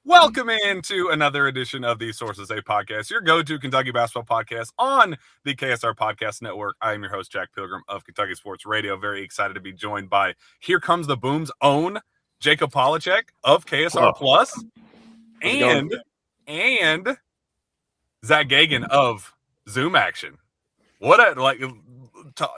Welcome into another edition of the Sources A podcast, your go-to Kentucky basketball podcast on the KSR Podcast Network. I am your host, Jack Pilgrim of Kentucky Sports Radio. Very excited to be joined by Here Comes the Boom's own Jacob Polacheck of KSR Plus and Zack Geoghegan of Zoom Action. What a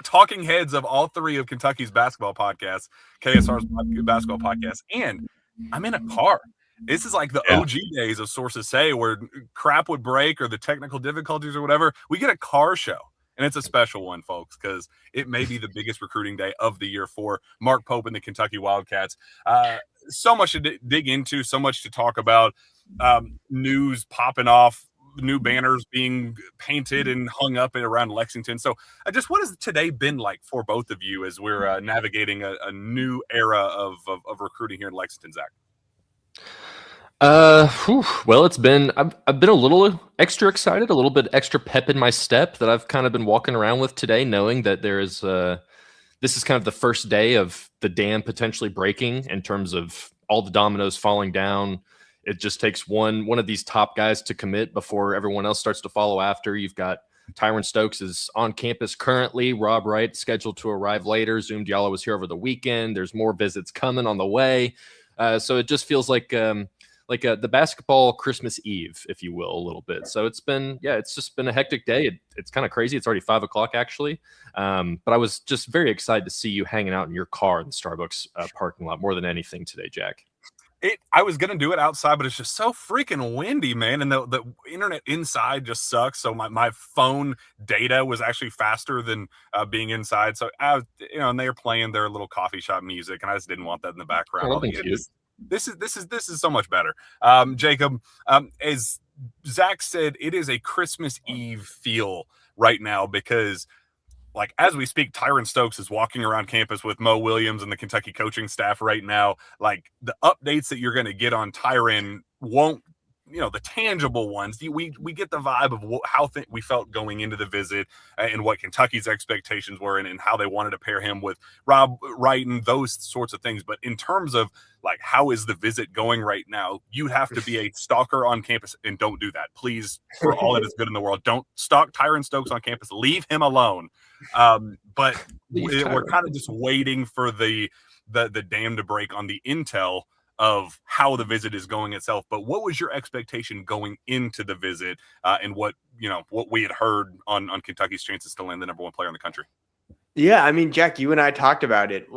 talking heads of all three of Kentucky's basketball podcasts, KSR's basketball podcast, and I'm in a car. This is like the OG days of Sources Say, where crap would break or the technical difficulties or whatever. We get a car show, and it's a special one, folks, because it may be the biggest recruiting day of the year for Mark Pope and the Kentucky Wildcats. So much to dig into, so much to talk about, news popping off, new banners being painted and hung up around Lexington. So what has today been like for both of you as we're navigating a new era of recruiting here in Lexington, Zach? Well, I've been a little extra excited, a little bit extra pep in my step that I've kind of been walking around with today, knowing that there is this is kind of the first day of the dam potentially breaking in terms of all the dominoes falling down. It just takes one of these top guys to commit before everyone else starts to follow after. You've got Tyran Stokes is on campus currently. Rob Wright scheduled to arrive later. Zoom Diallo was here over the weekend. There's more visits coming on the way. So it just feels like the basketball Christmas Eve, if you will, a little bit. So it's just been a hectic day. It's kind of crazy. It's already 5 o'clock actually. But I was just very excited to see you hanging out in your car in the Starbucks parking lot more than anything today, Jack. I was going to do it outside, but it's just so freaking windy, man. And the internet inside just sucks. So my phone data was actually faster than being inside. So and they were playing their little coffee shop music, and I just didn't want that in the background. This is so much better. Jacob, as Zach said, it is a Christmas Eve feel right now because, like, as we speak, Tyron Stokes is walking around campus with Mo Williams and the Kentucky coaching staff right now. Like, the updates that you're going to get on Tyron won't, the tangible ones. We get the vibe of how we felt going into the visit and what Kentucky's expectations were and how they wanted to pair him with Rob Wright and those sorts of things. But in terms of, like, how is the visit going right now, you have to be a stalker on campus, and don't do that. Please, for all that is good in the world, don't stalk Tyron Stokes on campus. Leave him alone. But we're kind of just waiting for the dam to break on the intel of how the visit is going itself. But what was your expectation going into the visit, and what we had heard on Kentucky's chances to land the number one player in the country? Yeah, I mean, Jack, you and I talked about it.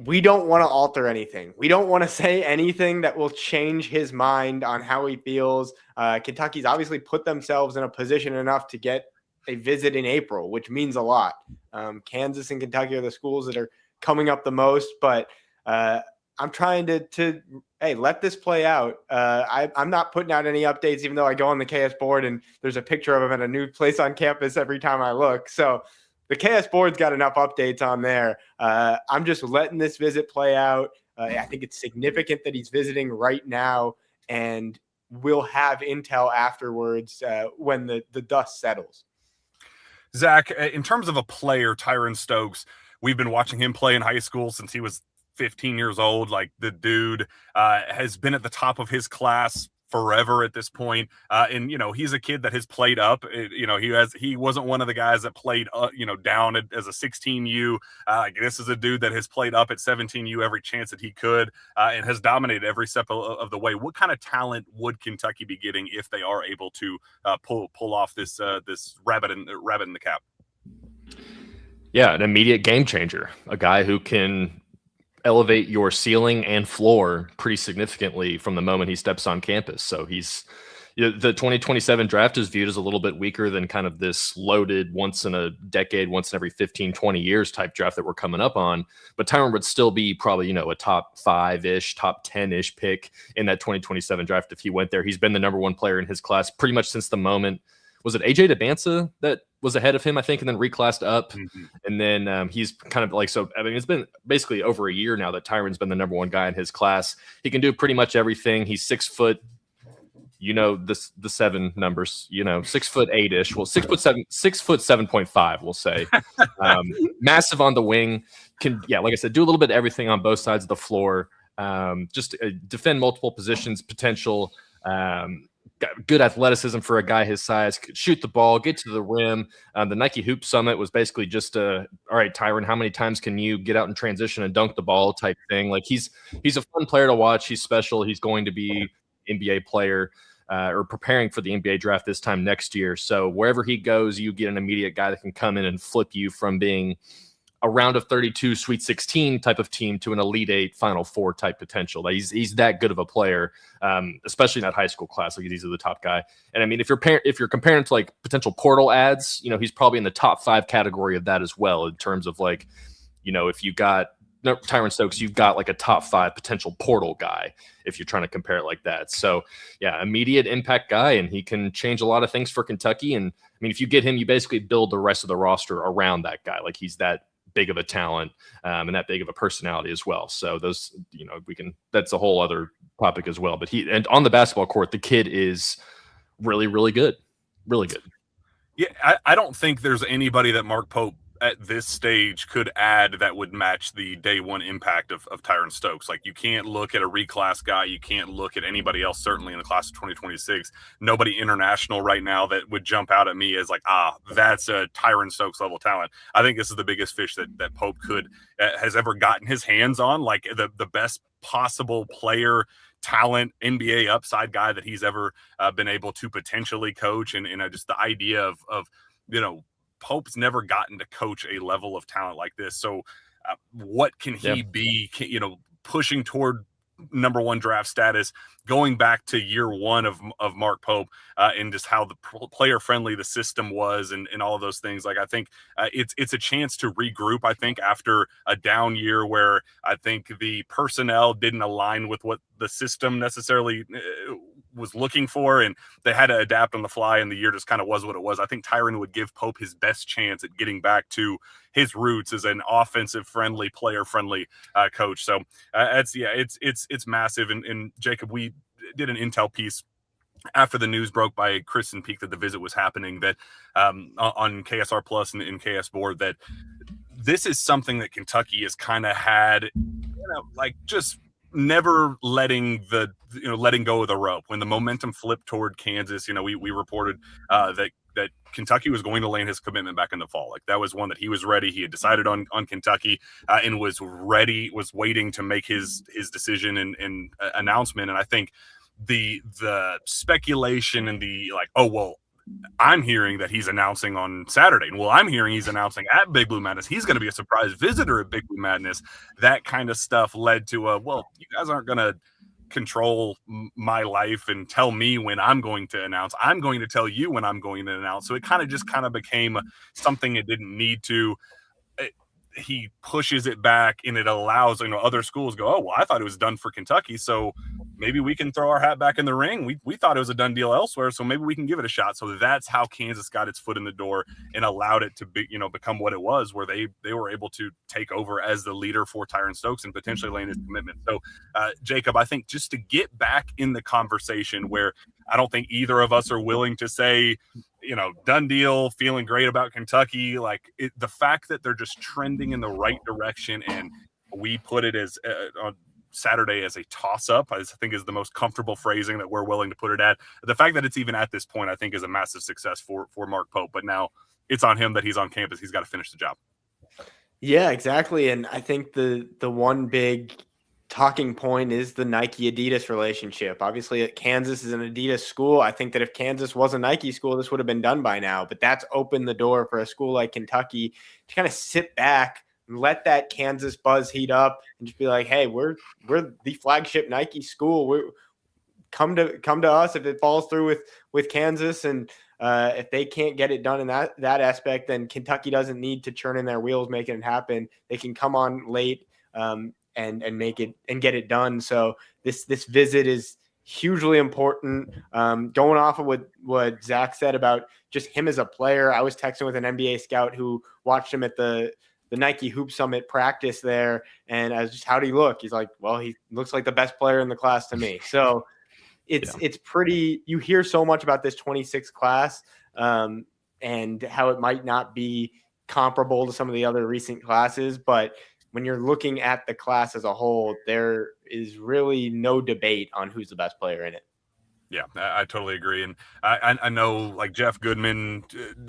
We don't want to alter anything. We don't want to say anything that will change his mind on how he feels. Kentucky's obviously put themselves in a position enough to get a visit in April, which means a lot. Kansas and Kentucky are the schools that are coming up the most, but I'm trying to let this play out. I'm not putting out any updates, even though I go on the KS board and there's a picture of him at a new place on campus every time I look. So the KS board's got enough updates on there. I'm just letting this visit play out. I think it's significant that he's visiting right now, and we'll have intel afterwards when the dust settles. Zach, in terms of a player, Tyron Stokes, we've been watching him play in high school since he was 15 years old. Like, the dude has been at the top of his class forever at this point. And he's a kid that has played up. He wasn't one of the guys that played down as a 16U. This is a dude that has played up at 17U every chance that he could, and has dominated every step of the way. What kind of talent would Kentucky be getting if they are able to pull off this rabbit in the cap? Yeah, an immediate game changer, a guy who can elevate your ceiling and floor pretty significantly from the moment he steps on campus. So he's the 2027 draft is viewed as a little bit weaker than kind of this loaded once in a decade, once in every 15, 20 years type draft that we're coming up on. But Tyron would still be probably, a top 5-ish, top 10-ish pick in that 2027 draft if he went there. He's been the number one player in his class pretty much since the moment. Was it AJ DeBansa that was ahead of him, I think, and then reclassed up? Mm-hmm. And then he's kind of like, so, I mean, it's been basically over a year now that Tyron's been the number one guy in his class. He can do pretty much everything. He's 6 foot, the 7 numbers, 6 foot 8-ish. Well, 6 foot 7, 6 foot 7.5, we'll say. Massive on the wing. Can, like I said, do a little bit of everything on both sides of the floor. just defend multiple positions, potential. Got good athleticism for a guy his size, could shoot the ball, get to the rim. The Nike Hoop Summit was basically just all right, Tyron, how many times can you get out in transition and dunk the ball type thing? Like he's a fun player to watch. He's special. He's going to be NBA player or preparing for the NBA draft this time next year. So wherever he goes, you get an immediate guy that can come in and flip you from being a round of 32 Sweet 16 type of team to an Elite 8 Final Four type potential. Like he's that good of a player, especially in that high school class. Like he's the top guy. And I mean, if you're comparing to like potential portal ads, he's probably in the top 5 category of that as well in terms of like, if you got Tyron Stokes, you've got like a top 5 potential portal guy if you're trying to compare it like that. So yeah, immediate impact guy, and he can change a lot of things for Kentucky. And I mean, if you get him, you basically build the rest of the roster around that guy. Like he's that big of a talent and that big of a personality as well. So those, that's a whole other topic as well. But and on the basketball court, the kid is really, really good. Really good. Yeah, I don't think there's anybody that Mark Pope at this stage could add that would match the day one impact of Tyran Stokes. Like you can't look at a reclass guy. You can't look at anybody else, certainly in the class of 2026. Nobody international right now that would jump out at me as like, that's a Tyran Stokes level talent. I think this is the biggest fish that Pope has ever gotten his hands on, like the best possible player, talent, NBA upside guy that he's ever been able to potentially coach. And just the idea of Pope's never gotten to coach a level of talent like this. So what can he be, pushing toward number 1 draft status, going back to year 1 of Mark Pope and just how the player friendly the system was and all of those things. Like I think it's a chance to regroup, I think, after a down year where I think the personnel didn't align with what the system necessarily was looking for, and they had to adapt on the fly, and the year just kind of was what it was. I think Tyron would give Pope his best chance at getting back to his roots as an offensive friendly, player friendly coach. So it's massive. And Jacob, we did an intel piece after the news broke by Chris and Peak that the visit was happening, that on KSR Plus and KS Board, that this is something that Kentucky has kind of had, like just never letting go of the rope. When the momentum flipped toward Kansas, we reported that Kentucky was going to land his commitment back in the fall. Like that was one that he was ready. He had decided on Kentucky and was waiting to make his decision and announcement. And I think the speculation and the like, I'm hearing that he's announcing on Saturday. Well, I'm hearing he's announcing at Big Blue Madness. He's going to be a surprise visitor at Big Blue Madness. That kind of stuff led to you guys aren't going to control my life and tell me when I'm going to announce. I'm going to tell you when I'm going to announce. So it kind of became something it didn't need to. He pushes it back, and it allows other schools go, I thought it was done for Kentucky, so maybe we can throw our hat back in the ring. We thought it was a done deal elsewhere, so maybe we can give it a shot. So that's how Kansas got its foot in the door and allowed it to be, become what it was, where they were able to take over as the leader for Tyron Stokes and potentially land his commitment. So Jacob, I think just to get back in the conversation where I don't think either of us are willing to say, done deal, feeling great about Kentucky. Like the fact that they're just trending in the right direction, and we put it as on Saturday as a toss-up, I think is the most comfortable phrasing that we're willing to put it at. The fact that it's even at this point, I think, is a massive success for Mark Pope. But now it's on him that he's on campus. He's got to finish the job. Yeah, exactly. And I think the one big talking point is the Nike Adidas relationship. Obviously, Kansas is an Adidas school. I think that if Kansas was a Nike school, this would have been done by now. But that's opened the door for a school like Kentucky to kind of sit back and let that Kansas buzz heat up and just be like, hey, we're the flagship Nike school. Come to us if it falls through with Kansas. And if they can't get it done in that aspect, then Kentucky doesn't need to churn in their wheels, making it happen. They can come on late and make it and get it done. So this visit is hugely important. Going off of what Zach said about just him as a player, I was texting with an NBA scout who watched him at the Nike Hoop Summit practice there, and I was just, how'd he look? He's like, well, he looks like the best player in the class to me. So it's pretty. You hear so much about this 26 class and how it might not be comparable to some of the other recent classes, but when you're looking at the class as a whole, there is really no debate on who's the best player in it. Yeah, I totally agree. And I know like Jeff Goodman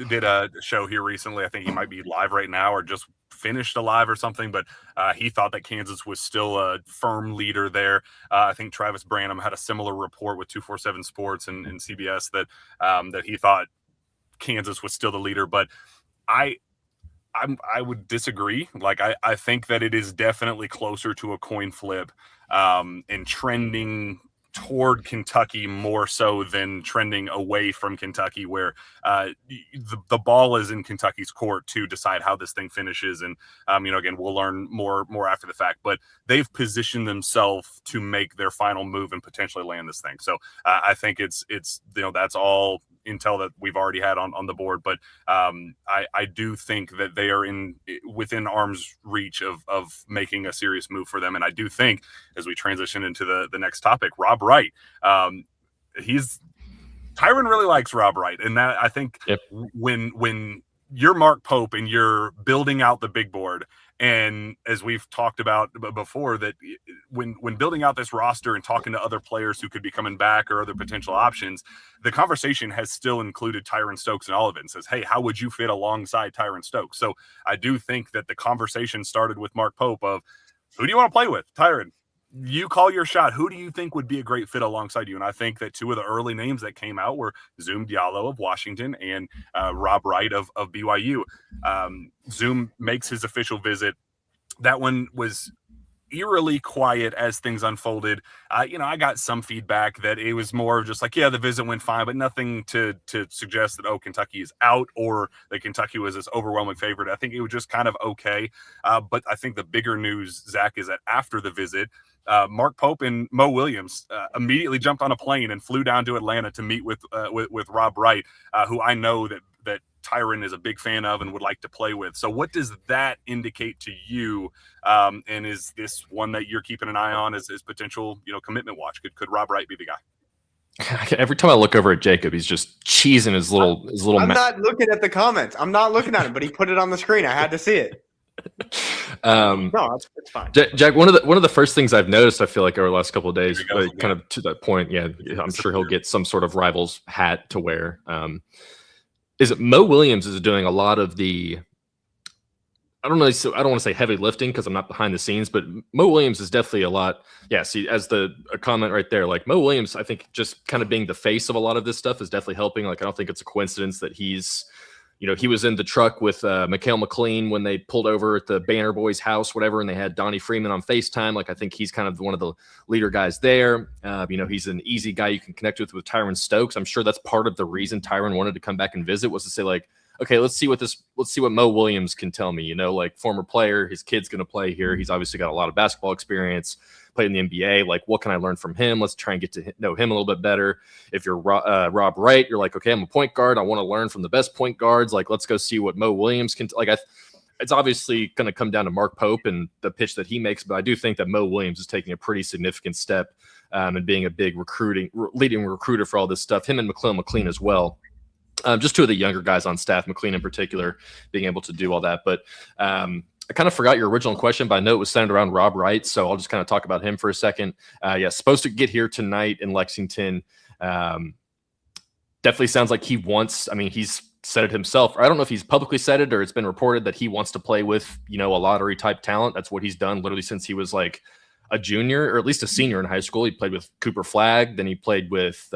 did a show here recently. I think he might be live right now or just finished a live or something, but he thought that Kansas was still a firm leader there. I think Travis Branham had a similar report with 247 Sports and CBS that he thought Kansas was still the leader, but I would disagree. Like I think that it is definitely closer to a coin flip and trending toward Kentucky more so than trending away from Kentucky, where the ball is in Kentucky's court to decide how this thing finishes. And, again, we'll learn more after the fact, but they've positioned themselves to make their final move and potentially land this thing. So I think it's that's all intel that we've already had on the board. But I do think that they are within arm's reach of making a serious move for them. And I do think as we transition into the next topic, Rob Wright, Tyron really likes Rob Wright. And that I think when you're Mark Pope and you're building out the big board, and as we've talked about before, that when building out this roster and talking to other players who could be coming back or other potential options, the conversation has still included Tyran Stokes and all of it and says, hey, how would you fit alongside Tyran Stokes? So I do think that the conversation started with Mark Pope of, who do you want to play with? Tyran, you call your shot. Who do you think would be a great fit alongside you? And I think that two of the early names that came out were Zoom Diallo of Washington and Rob Wright of BYU. Zoom makes his official visit. That one was eerily quiet as things unfolded. I got some feedback that it was more of just like, yeah, the visit went fine, but nothing to suggest that, Kentucky is out or that Kentucky was this overwhelming favorite. I think it was just kind of okay. But I think the bigger news, Zach, is that after the visit, Mark Pope and Mo Williams immediately jumped on a plane and flew down to Atlanta to meet with Rob Wright, who I know that Tyron is a big fan of and would like to play with. So what does that indicate to you? And is this one that you're keeping an eye on as potential, commitment watch? Could Rob Wright be the guy? Every time I look over at Jacob, he's just cheesing his little. I'm not looking at the comments. I'm not looking at it, but he put it on the screen. I had to see it. No, it's fine. Jack, one of the first things I've noticed, I feel like over the last couple of days, kind of to that point, I'm sure he'll get some sort of Rivals hat to wear. Is it Mo Williams is doing a lot of the, I don't want to say heavy lifting because I'm not behind the scenes, but Mo Williams is definitely a lot. Yeah, see, as a comment right there, like Mo Williams, I think just kind of being the face of a lot of this stuff is definitely helping. Like, I don't think it's a coincidence that he's, he was in the truck with Mikhail McLean when they pulled over at the Banner Boys house, whatever, and they had Donnie Freeman on FaceTime. Like, I think he's kind of one of the leader guys there. He's an easy guy you can connect with Tyron Stokes. I'm sure that's part of the reason Tyron wanted to come back and visit, was to say, like, okay, let's see what Mo Williams can tell me, like former player, his kid's going to play here. He's obviously got a lot of basketball experience, played in the NBA. Like, what can I learn from him? Let's try and get to know him a little bit better. If you're Rob Wright, you're like, okay, I'm a point guard. I want to learn from the best point guards. Like, let's go see what Mo Williams can. It's obviously going to come down to Mark Pope and the pitch that he makes, but I do think that Mo Williams is taking a pretty significant step and being a big leading recruiter for all this stuff. Him and McLean as well. Just two of the younger guys on staff, McLean in particular, being able to do all that. But I kind of forgot your original question, but I know it was centered around Rob Wright, so I'll just kind of talk about him for a second. Supposed to get here tonight in Lexington. Definitely sounds like he wants, he's said it himself. I don't know if he's publicly said it or it's been reported that he wants to play with, a lottery type talent. That's what he's done literally since he was like a junior or at least a senior in high school. He played with Cooper Flagg, then he played with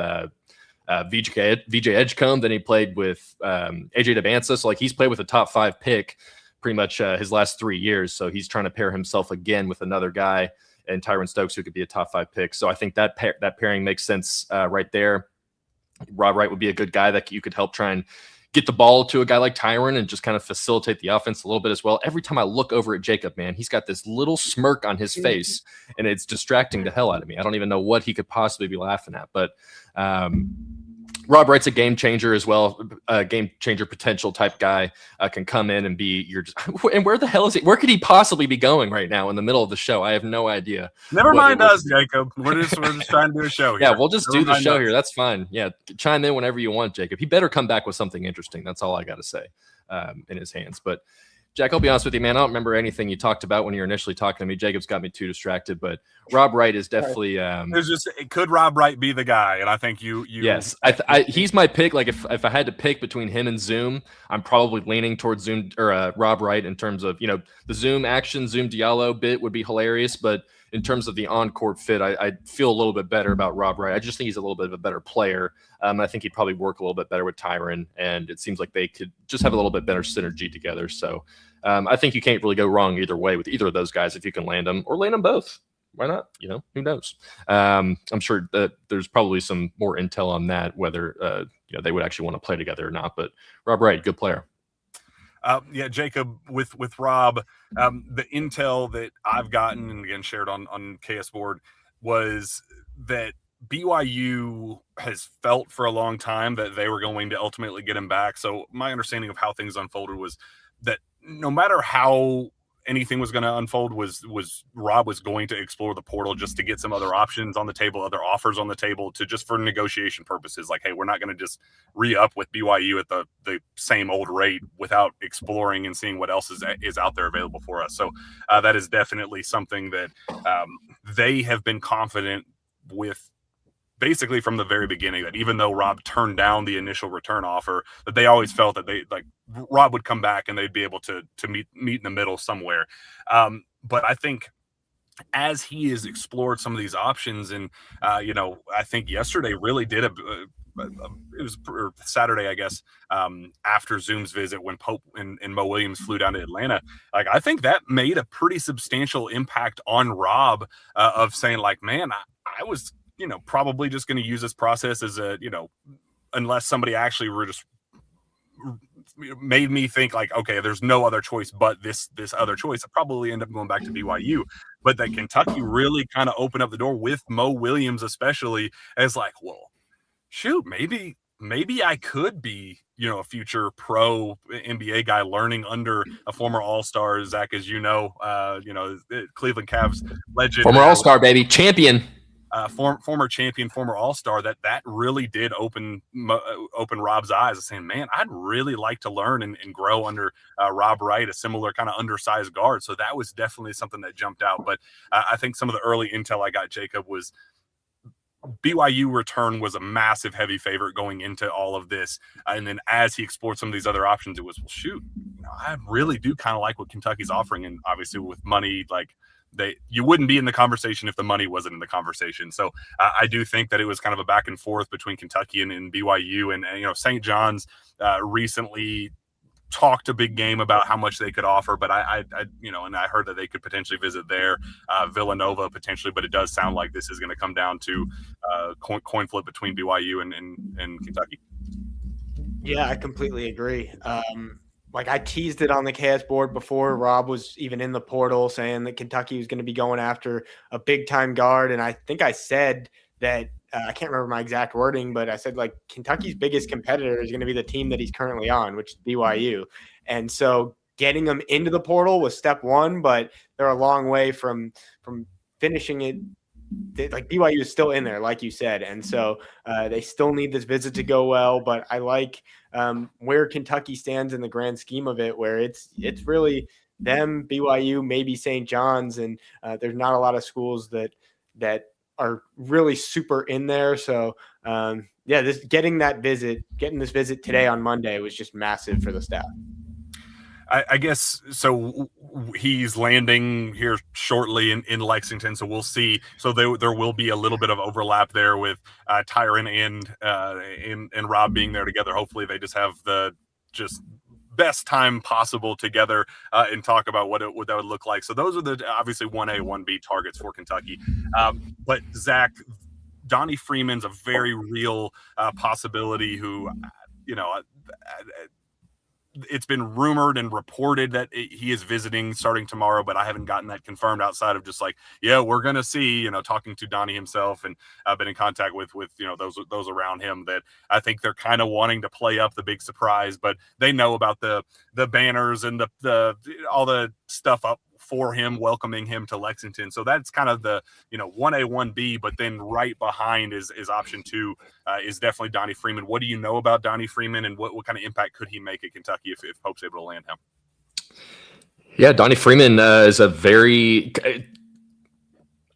VJ Edgecombe, then he played with AJ Debansa. So like he's played with a top 5 pick pretty much his last 3 years. So he's trying to pair himself again with another guy and Tyron Stokes, who could be a top 5 pick. So I think that pairing makes sense right there. Rob Wright would be a good guy that you could help try and get the ball to a guy like Tyron and just kind of facilitate the offense a little bit as well. Every time I look over at Jacob, man, he's got this little smirk on his face and it's distracting the hell out of me. I don't even know what he could possibly be laughing at, but Rob Wright's a game changer as well, a game changer potential type guy, can come in and be and where the hell is he? Where could he possibly be going right now in the middle of the show? I have no idea. Never mind us, Jacob. We're just trying to do a show here. Yeah, we'll just do the show here. That's fine. Yeah, chime in whenever you want, Jacob. He better come back with something interesting. That's all I got to say in his hands. But Jack, I'll be honest with you, man. I don't remember anything you talked about when you were initially talking to me. Jacob's got me too distracted, but Rob Wright is definitely. It's just, could Rob Wright be the guy? And I think you. Yes, he's my pick. Like if I had to pick between him and Zoom, I'm probably leaning towards Zoom or Rob Wright in terms of the Zoom action, Zoom Diallo bit would be hilarious, but in terms of the on-court fit, I feel a little bit better about Rob Wright. I just think he's a little bit of a better player. I think he'd probably work a little bit better with Tyron, and it seems like they could just have a little bit better synergy together. So I think you can't really go wrong either way with either of those guys if you can land them or land them both. Why not? Who knows? I'm sure that there's probably some more intel on that, whether they would actually want to play together or not. But Rob Wright, good player. Yeah, Jacob, with Rob, the intel that I've gotten and again shared on KS Board was that BYU has felt for a long time that they were going to ultimately get him back. So my understanding of how things unfolded was that no matter how anything was going to unfold was Rob was going to explore the portal just to get some other options on the table, other offers on the table, to just for negotiation purposes. Like, hey, we're not going to just re-up with BYU at the same old rate without exploring and seeing what else is out there available for us. So that is definitely something that they have been confident with basically from the very beginning, that even though Rob turned down the initial return offer, that they always felt that Rob would come back and they'd be able to meet in the middle somewhere. But I think as he has explored some of these options, and I think yesterday really did it was Saturday, I guess, after Zoom's visit when Pope and Mo Williams flew down to Atlanta. Like, I think that made a pretty substantial impact on Rob of saying, like, man, I was probably just going to use this process as unless somebody actually were just made me think like, okay, there's no other choice but this other choice. I probably end up going back to BYU, but that Kentucky really kind of opened up the door with Mo Williams, especially, as like, well, shoot, maybe I could be, a future pro NBA guy learning under a former All-Star, Zach, as Cleveland Cavs legend, former All-Star, baby, champion. Former champion, former All-Star, that really did open Rob's eyes, saying, man, I'd really like to learn and grow under Rob Wright, a similar kind of undersized guard. So that was definitely something that jumped out. But I think some of the early intel I got, Jacob, was BYU return was a massive heavy favorite going into all of this. And then as he explored some of these other options, it was, well, shoot, I really do kind of like what Kentucky's offering. And obviously with money, like, you wouldn't be in the conversation if the money wasn't in the conversation. So I do think that it was kind of a back and forth between Kentucky and BYU, and St. John's recently talked a big game about how much they could offer, but I and I heard that they could potentially visit there, Villanova potentially, but it does sound like this is going to come down to coin flip between BYU and Kentucky. Yeah, I completely agree. Like, I teased it on the KS board before Rob was even in the portal, saying that Kentucky was going to be going after a big-time guard. And I think I said that I can't remember my exact wording, but I said, like, Kentucky's biggest competitor is going to be the team that he's currently on, which is BYU. And so getting them into the portal was step one, but they're a long way from finishing it. Like, BYU is still in there, like you said. And so they still need this visit to go well. But I like where Kentucky stands in the grand scheme of it, where it's really them, BYU, maybe St. John's. And there's not a lot of schools that are really super in there. So, getting this visit today on Monday was just massive for the staff. I guess so. He's landing here shortly in Lexington, so we'll see. So there will be a little bit of overlap there with Tyron and Rob being there together. Hopefully, they just have the best time possible together and talk about what that would look like. So those are the obviously 1A, 1B targets for Kentucky. But Zach, Donnie Freeman's a very real possibility. Who it's been rumored and reported that he is visiting starting tomorrow, but I haven't gotten that confirmed outside of just like, yeah, we're going to see, talking to Donnie himself, and I've been in contact with those around him, that I think they're kind of wanting to play up the big surprise, but they know about the banners and the all the stuff up for him, welcoming him to Lexington. So that's kind of the 1A, 1B, but then right behind is option 2 is definitely Donnie Freeman. What do you know about Donnie Freeman, and what kind of impact could he make at Kentucky if Pope's able to land him? Yeah, Donnie Freeman is a very.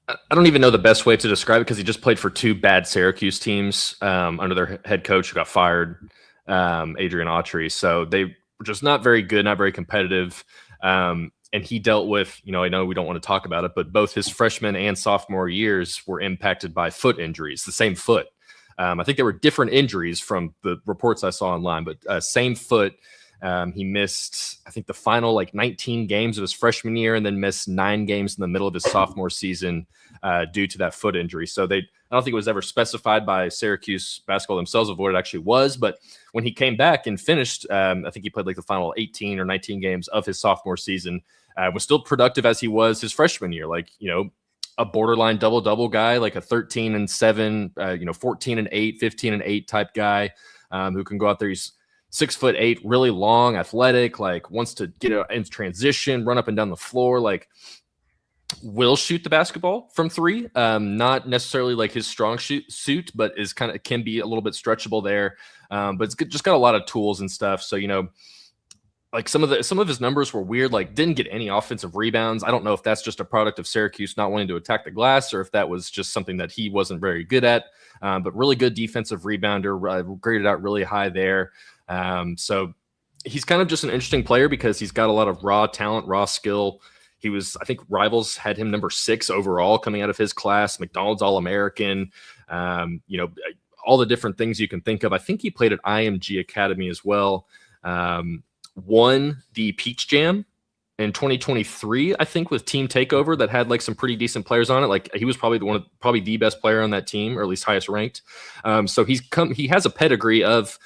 I don't even know the best way to describe it because he just played for two bad Syracuse teams under their head coach who got fired, Adrian Autry. So they were just not very good, not very competitive. And he dealt with, I know we don't want to talk about it, but both his freshman and sophomore years were impacted by foot injuries, the same foot. I think there were different injuries from the reports I saw online, but same foot. He missed, I think, the final 19 games of his freshman year, and then missed 9 games in the middle of his sophomore season due to that foot injury. So I don't think it was ever specified by Syracuse basketball themselves of what it actually was. But when he came back and finished, I think he played the final 18 or 19 games of his sophomore season, was still productive as he was his freshman year. A borderline double-double guy, like a 13-7, 14-8, 15-8 type guy who can go out there. He's 6'8", really long, athletic, wants to get into transition, run up and down the floor, will shoot the basketball from three. Not necessarily his strong suit, but can be a little bit stretchable there. But it's just got a lot of tools and stuff. So, some of his numbers were weird, didn't get any offensive rebounds. I don't know if that's just a product of Syracuse not wanting to attack the glass or if that was just something that he wasn't very good at. But really good defensive rebounder, graded out really high there. So he's kind of just an interesting player because he's got a lot of raw talent, raw skill. He was, I think rivals had him number 6 overall coming out of his class, McDonald's All-American, all the different things you can think of. I think he played at IMG Academy as well. Won the Peach Jam in 2023, I think, with Team Takeover that had some pretty decent players on it. He was probably the best player on that team, or at least highest ranked. So he has a pedigree of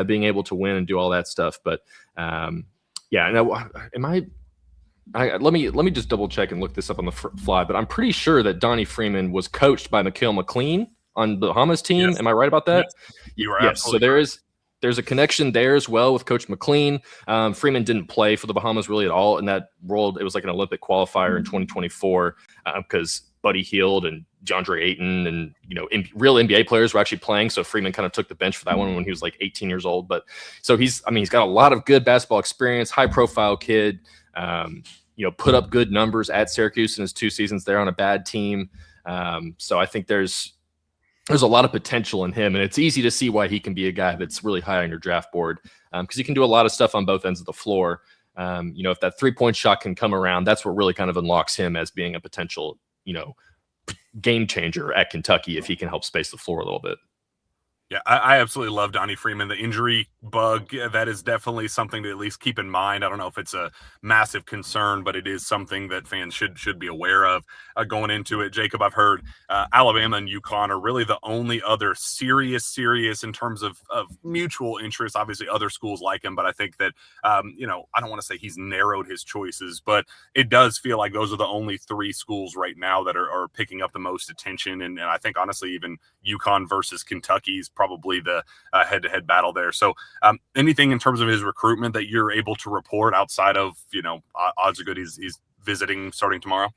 being able to win and do all that stuff. But yeah, now let me just double check and look this up on the fly. But I'm pretty sure that Donnie Freeman was coached by Mikhail McLean on the Bahamas team. Yes. Am I right about that? Yes. You are. Yes. So there's a connection there as well with Coach McLean. Freeman didn't play for the Bahamas really at all in that role. It was an Olympic qualifier in 2024 because Buddy Hield and DeAndre Ayton and real NBA players were actually playing. So Freeman kind of took the bench for that one when he was 18 years old. But so he's got a lot of good basketball experience, high profile kid. Put up good numbers at Syracuse in his 2 seasons there on a bad team. So I think there's a lot of potential in him, and it's easy to see why he can be a guy that's really high on your draft board because he can do a lot of stuff on both ends of the floor. If that 3-point shot can come around, that's what really kind of unlocks him as being a potential, game changer at Kentucky if he can help space the floor a little bit. Yeah, I absolutely love Donnie Freeman. The injury bug, that is definitely something to at least keep in mind. I don't know if it's a massive concern, but it is something that fans should be aware of going into it. Jacob, I've heard Alabama and UConn are really the only other serious in terms of mutual interest. Obviously, other schools like him, but I think that, I don't want to say he's narrowed his choices, but it does feel like those are the only 3 schools right now that are picking up the most attention. And I think, honestly, even UConn versus Kentucky's probably the head-to-head battle there. So anything in terms of his recruitment that you're able to report outside of, odds are good he's visiting starting tomorrow?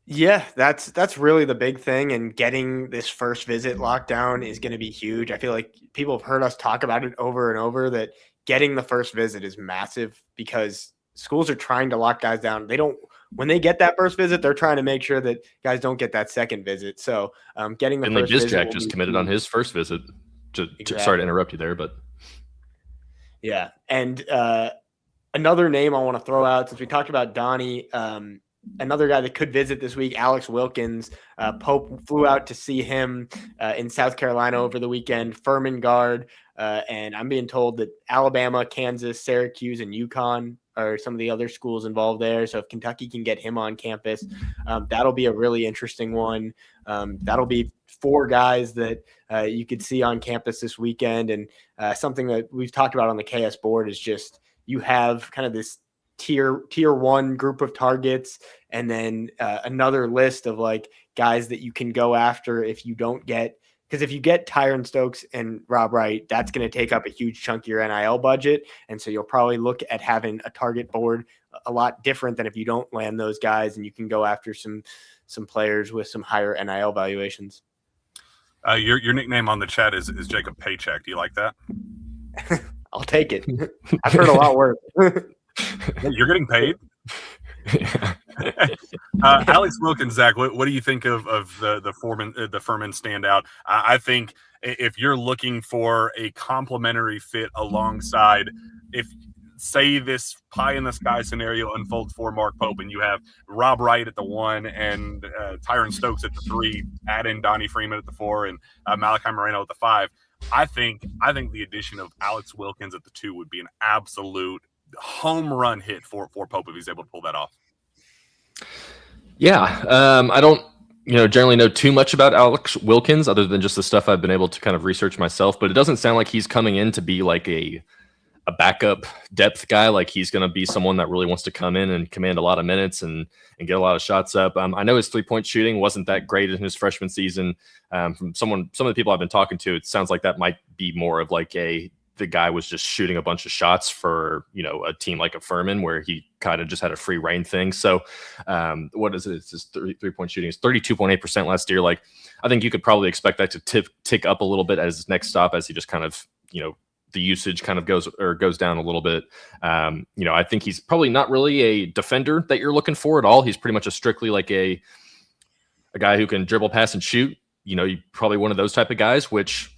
Yeah, that's really the big thing, and getting this first visit locked down is going to be huge. I feel like people have heard us talk about it over and over that getting the first visit is massive because schools are trying to lock guys down. When they get that first visit, they're trying to make sure that guys don't get that second visit. So getting the first visit. Jack just committed on his first visit. Exactly. Sorry to interrupt you there, but yeah. And another name I want to throw out, since we talked about Donnie, another guy that could visit this week, Alex Wilkins. Pope flew out to see him in South Carolina over the weekend, Furman guard. And I'm being told that Alabama, Kansas, Syracuse, and UConn are some of the other schools involved there. So if Kentucky can get him on campus, that'll be a really interesting one. That'll be 4 guys that you could see on campus this weekend. And something that we've talked about on the KS board is just you have kind of this tier 1 group of targets, and then another list of guys that you can go after if you don't get. Because if you get Tyran Stokes and Rob Wright, that's going to take up a huge chunk of your NIL budget. And so you'll probably look at having a target board a lot different than if you don't land those guys and you can go after some players with some higher NIL valuations. Your nickname on the chat is Jacob Paycheck. Do you like that? I'll take it. I've heard a lot worse. You're getting paid? Alex Wilkins, Zach, what do you think of the Furman standout? I think if you're looking for a complementary fit alongside, if say this pie in the sky scenario unfolds for Mark Pope, and you have Rob Wright at the 1 and Tyron Stokes at the 3, add in Donnie Freeman at the 4, and Malachi Moreno at the 5. I think the addition of Alex Wilkins at the 2 would be an absolute home run hit for Pope if he's able to pull that off. Yeah, I don't, generally know too much about Alex Wilkins other than just the stuff I've been able to kind of research myself. But it doesn't sound like he's coming in to be like a backup depth guy. Like he's going to be someone that really wants to come in and command a lot of minutes and get a lot of shots up. I know his 3-point shooting wasn't that great in his freshman season. From some of the people I've been talking to, it sounds like that might be more of like the guy was just shooting a bunch of shots for, a team like a Furman where he kind of just had a free reign thing. So what is it? It's his 3-point shooting is 32.8% last year. Like, I think you could probably expect that to tick up a little bit as his next stop, as he just kind of, the usage kind of goes down a little bit. I think he's probably not really a defender that you're looking for at all. He's pretty much strictly like a guy who can dribble, pass, and shoot. You're probably one of those type of guys, which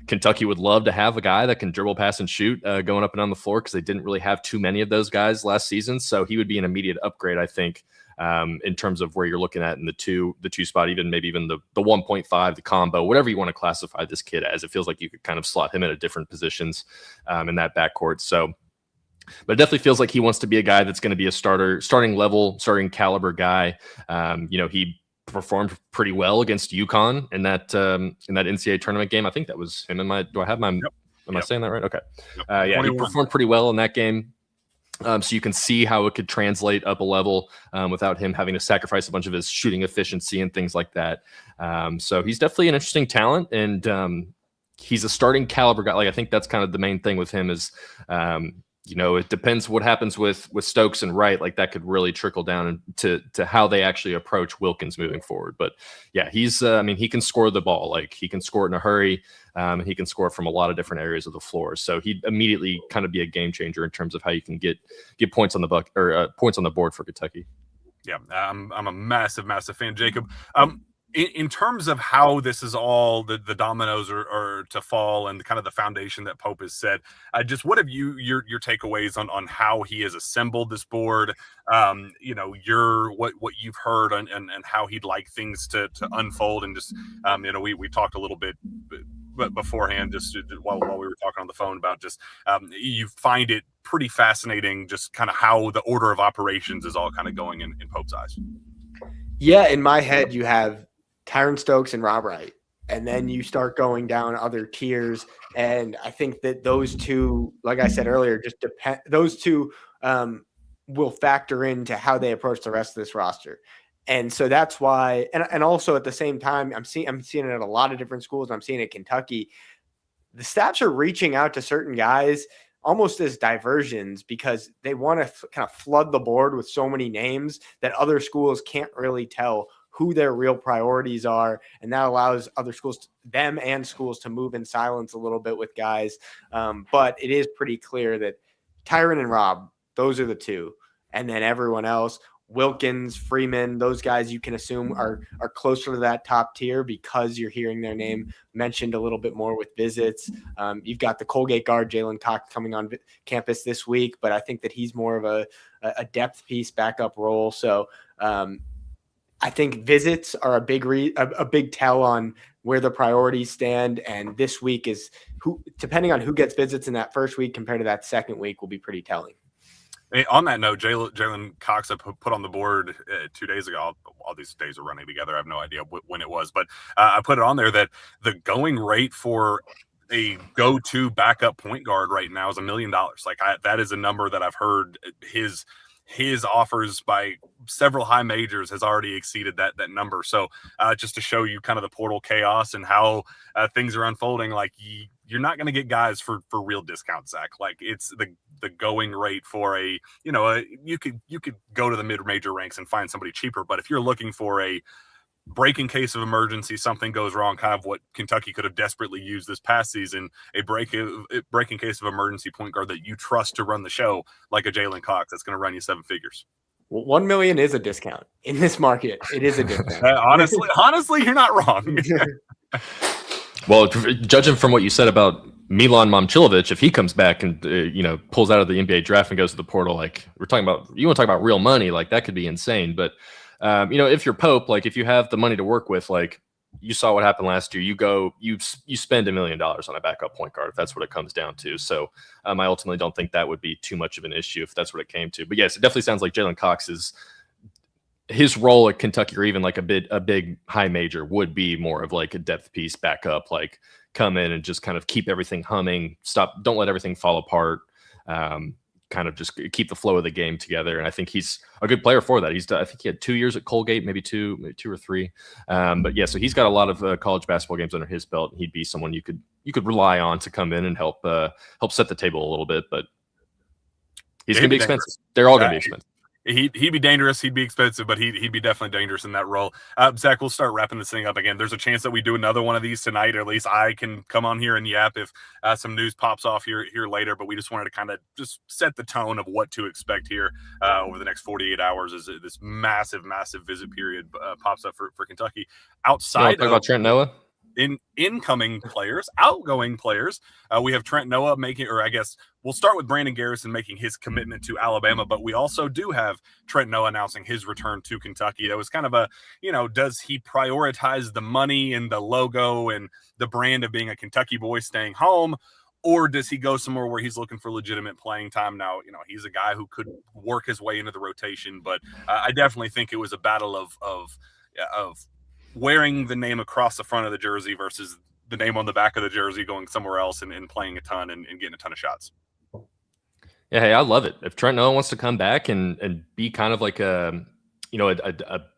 Kentucky would love to have a guy that can dribble, pass, and shoot going up and down the floor, because they didn't really have too many of those guys last season. So he would be an immediate upgrade, I think, in terms of where you're looking at in the two spot, maybe even the 1.5, the combo, whatever you want to classify this kid as. It feels like you could kind of slot him at different positions in that backcourt. So, but it definitely feels like he wants to be a guy that's going to be a starting caliber guy. He performed pretty well against UConn in that NCAA tournament game. I think that was him. Am I saying that right? Okay. Yeah, he performed pretty well in that game. So you can see how it could translate up a level without him having to sacrifice a bunch of his shooting efficiency and things like that. So he's definitely an interesting talent, and he's a starting caliber guy. Like, I think that's kind of the main thing with him is, it depends what happens with Stokes and Wright. Like, that could really trickle down to how they actually approach Wilkins moving forward. But yeah, he's, he can score the ball. Like, he can score it in a hurry. And he can score from a lot of different areas of the floor. So he'd immediately kind of be a game changer in terms of how you can get points on the points on the board for Kentucky. Yeah, I'm a massive fan, Jacob. In terms of how this is all the dominoes are to fall and kind of the foundation that Pope has set, just what have your takeaways on how he has assembled this board? What you've heard and how he'd like things to unfold, and just we talked a little bit beforehand, just while we were talking on the phone about just you find it pretty fascinating just kind of how the order of operations is all kind of going in Pope's eyes. Yeah, in my head you have Tyran Stokes and Rob Wright, and then you start going down other tiers, and I think that those two, like I said earlier, just depend. Those two will factor into how they approach the rest of this roster. And so that's why, and also at the same time, I'm seeing it at a lot of different schools. I'm seeing it at Kentucky. The staffs are reaching out to certain guys almost as diversions because they want to kind of flood the board with so many names that other schools can't really tell who their real priorities are. And that allows other schools, them and schools, to move in silence a little bit with guys. But it is pretty clear that Tyron and Rob, those are the two. And then everyone else, Wilkins, Freeman, those guys you can assume are closer to that top tier because you're hearing their name mentioned a little bit more with visits. You've got the Colgate guard, Jalen Cox, coming on campus this week, but I think that he's more of a depth piece backup role. So I think visits are a big tell on where the priorities stand. And this week is depending on who gets visits in that first week compared to that second week will be pretty telling. On that note, Jalen Cox I put on the board 2 days ago. All these days are running together. I have no idea when it was, but I put it on there that the going rate for a go-to backup point guard right now is $1 million. Like that is a number that I've heard his offers by several high majors has already exceeded that number. So just to show you kind of the portal chaos and how things are unfolding, like you're not going to get guys for real discounts, Zach. Like it's the going rate for you could go to the mid-major ranks and find somebody cheaper. But if you're looking for a break in case of emergency, something goes wrong, kind of what Kentucky could have desperately used this past season, a break in case of emergency point guard that you trust to run the show, like a Jalen Cox that's going to run you 7 figures. Well, $1 million is a discount in this market. It is a discount. honestly, you're not wrong. Well, judging from what you said about Milan Momcilovic, if he comes back and pulls out of the NBA draft and goes to the portal, like you want to talk about real money, like that could be insane. But if you're Pope, like if you have the money to work with, like you saw what happened last year, you spend $1 million on a backup point guard if that's what it comes down to. So I ultimately don't think that would be too much of an issue if that's what it came to. But yes, it definitely sounds like Jalen Cox his role at Kentucky, or even like a big high major, would be more of like a depth piece backup, like come in and just kind of keep everything humming, don't let everything fall apart, kind of just keep the flow of the game together. And I think he's a good player for that. I think he had 2 years at Colgate, maybe two or three. But yeah, so he's got a lot of college basketball games under his belt. He'd be someone you could rely on to come in and help set the table a little bit. But he's going to be expensive. They're all going to be expensive. He'd be dangerous. He'd be expensive, but he'd be definitely dangerous in that role. Zach, we'll start wrapping this thing up again. There's a chance that we do another one of these tonight, or at least I can come on here and yap if some news pops off here later. But we just wanted to kind of just set the tone of what to expect here over the next 48 hours as this massive visit period pops up for Kentucky. Outside talk about Trent Noah? Incoming players, outgoing players, we have Trent Noah we'll start with Brandon Garrison making his commitment to Alabama, but we also do have Trent Noah announcing his return to Kentucky. That was kind of does he prioritize the money and the logo and the brand of being a Kentucky boy staying home, or does he go somewhere where he's looking for legitimate playing time? Now, he's a guy who could work his way into the rotation, but I definitely think it was a battle of wearing the name across the front of the jersey versus the name on the back of the jersey, going somewhere else and playing a ton and getting a ton of shots. Yeah, hey, I love it. If Trent Noah wants to come back and be kind of like a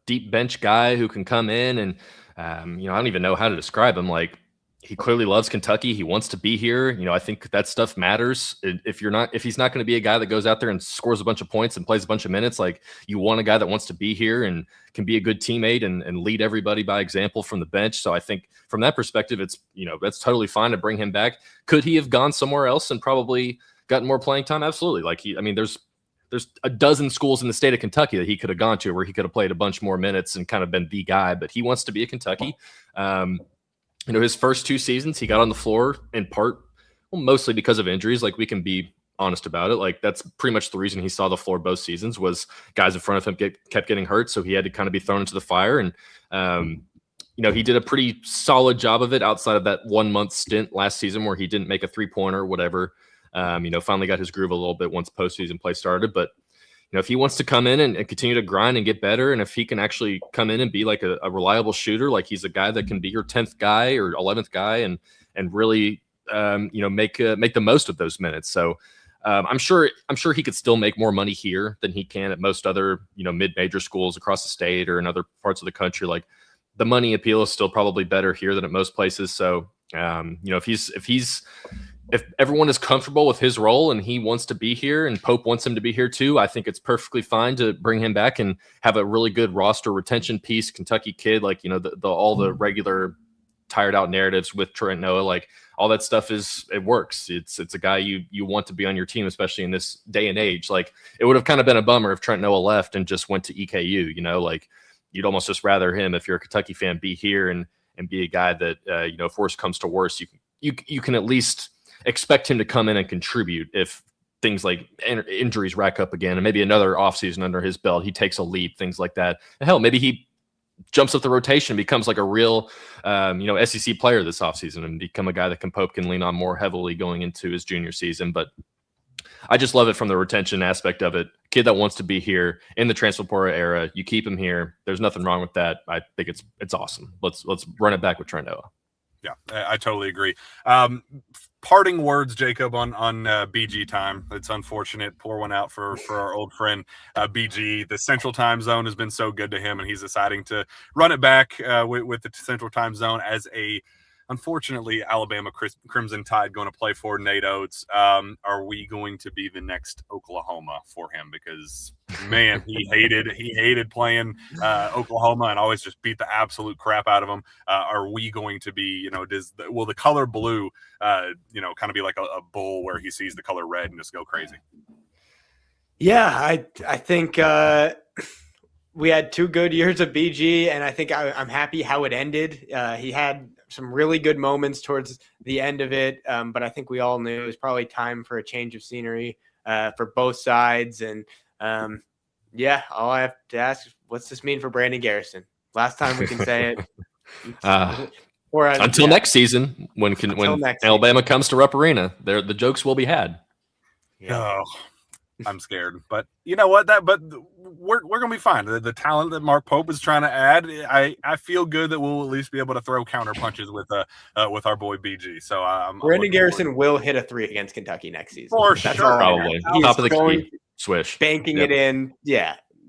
deep bench guy who can come in and, I don't even know how to describe him. Like, he clearly loves Kentucky. He wants to be here. I think that stuff matters. If he's not going to be a guy that goes out there and scores a bunch of points and plays a bunch of minutes, like, you want a guy that wants to be here and can be a good teammate and lead everybody by example from the bench. So I think from that perspective, it's, that's totally fine to bring him back. Could he have gone somewhere else and probably gotten more playing time? Absolutely. Like, there's a dozen schools in the state of Kentucky that he could have gone to where he could have played a bunch more minutes and kind of been the guy, but he wants to be at Kentucky. His first 2 seasons, he got on the floor in part, mostly because of injuries. Like, we can be honest about it. Like, that's pretty much the reason he saw the floor both seasons, was guys in front of him kept getting hurt. So he had to kind of be thrown into the fire. And, he did a pretty solid job of it outside of that 1 month stint last season where he didn't make a 3-pointer or whatever. Finally got his groove a little bit once postseason play started. But, if he wants to come in and continue to grind and get better, and if he can actually come in and be like a reliable shooter, like he's a guy that can be your 10th guy or 11th guy and really, make the most of those minutes. So I'm sure he could still make more money here than he can at most other, mid-major schools across the state or in other parts of the country. Like, the money appeal is still probably better here than at most places. So, if everyone is comfortable with his role and he wants to be here and Pope wants him to be here too, I think it's perfectly fine to bring him back and have a really good roster retention piece. Kentucky kid, like, all the regular tired out narratives with Trent Noah, like, all that stuff it works. It's a guy you want to be on your team, especially in this day and age. Like, it would have kind of been a bummer if Trent Noah left and just went to EKU, like, you'd almost just rather him, if you're a Kentucky fan, be here and be a guy that, if worse comes to worse, you can at least expect him to come in and contribute if things like injuries rack up again and maybe another offseason under his belt, he takes a leap, things like that. And hell, maybe he jumps up the rotation, becomes like a real, SEC player this offseason and become a guy that Pope can lean on more heavily going into his junior season. But I just love it from the retention aspect of it. Kid that wants to be here in the transfer portal era, you keep him here. There's nothing wrong with that. I think it's awesome. Let's run it back with Trent Noah. Yeah, I totally agree. Parting words, Jacob, on BG time. It's unfortunate. Pour one out for our old friend BG. The Central Time Zone has been so good to him, and he's deciding to run it back with the Central Time Zone as a unfortunately, Alabama Crimson Tide going to play for Nate Oates. Are we going to be the next Oklahoma for him? Because man, he hated playing Oklahoma and always just beat the absolute crap out of them. Are we going to be, will the color blue, kind of be like a bull where he sees the color red and just go crazy? Yeah, I think we had 2 good years of BG, and I think I'm happy how it ended. He had some really good moments towards the end of it, but I think we all knew it was probably time for a change of scenery for both sides. And yeah, all I have to ask is, what's this mean for Brandon Garrison? Last time we can say it. Until next season, when Alabama comes to Rupp Arena, the jokes will be had. Yeah. Oh, I'm scared, but you know what? But we're gonna be fine. The talent that Mark Pope is trying to add, I feel good that we'll at least be able to throw counter punches with our boy BG. So Brandon Garrison will hit a 3 against Kentucky next season. For That's sure, probably top of the key, swish, banking it in,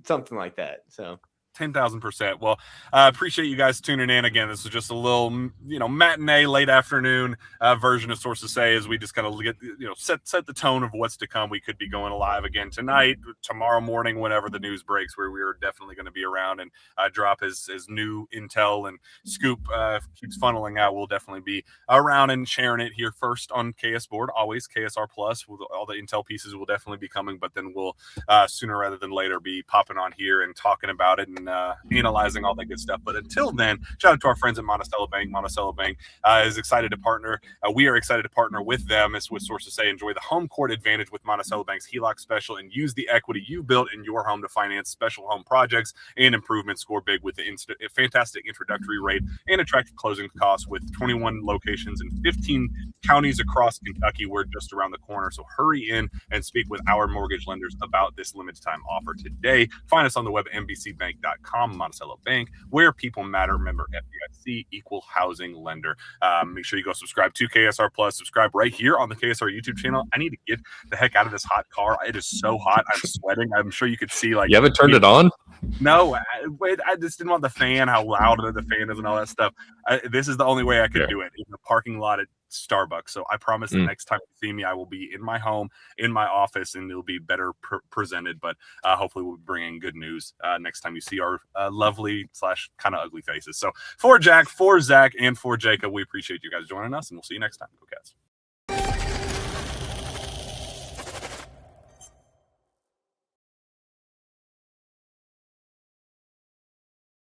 something like that. So. 10,000%. Well, I appreciate you guys tuning in. Again, this is just a little, matinee, late afternoon version of Sources Say, as we just kind of get, set the tone of what's to come. We could be going live again tonight, tomorrow morning, whenever the news breaks, where we are definitely going to be around and drop as new intel and scoop keeps funneling out. We'll definitely be around and sharing it here first on KS Board, always KSR Plus. All the intel pieces will definitely be coming, but then we'll sooner rather than later be popping on here and talking about it and analyzing all that good stuff. But until then, shout out to our friends at Monticello Bank. Monticello Bank is excited to partner. We are excited to partner with them, as with Sources Say. Enjoy the home court advantage with Monticello Bank's HELOC special and use the equity you built in your home to finance special home projects and improvements. Score big with the fantastic introductory rate and attractive closing costs with 21 locations in 15 counties across Kentucky. We're just around the corner, so hurry in and speak with our mortgage lenders about this limited time offer today. Find us on the web at mbcbank.com. Monticello Bank, where people matter. Member FDIC, equal housing lender. Make sure you go subscribe to KSR Plus. Subscribe right here on the KSR YouTube channel. I need to get the heck out of this hot car. It is so hot. I'm sweating. I'm sure you could see. You haven't turned it on? No, I just didn't want the fan, how loud the fan is and all that stuff. This is the only way I could do it in the parking lot at Starbucks. So I promise the next time you see me, I will be in my home, in my office, and it'll be better presented. But hopefully we'll be bringing good news next time you see our lovely / kind of ugly faces. So for Jack, for Zach, and for Jacob, we appreciate you guys joining us, and we'll see you next time. Go Cats.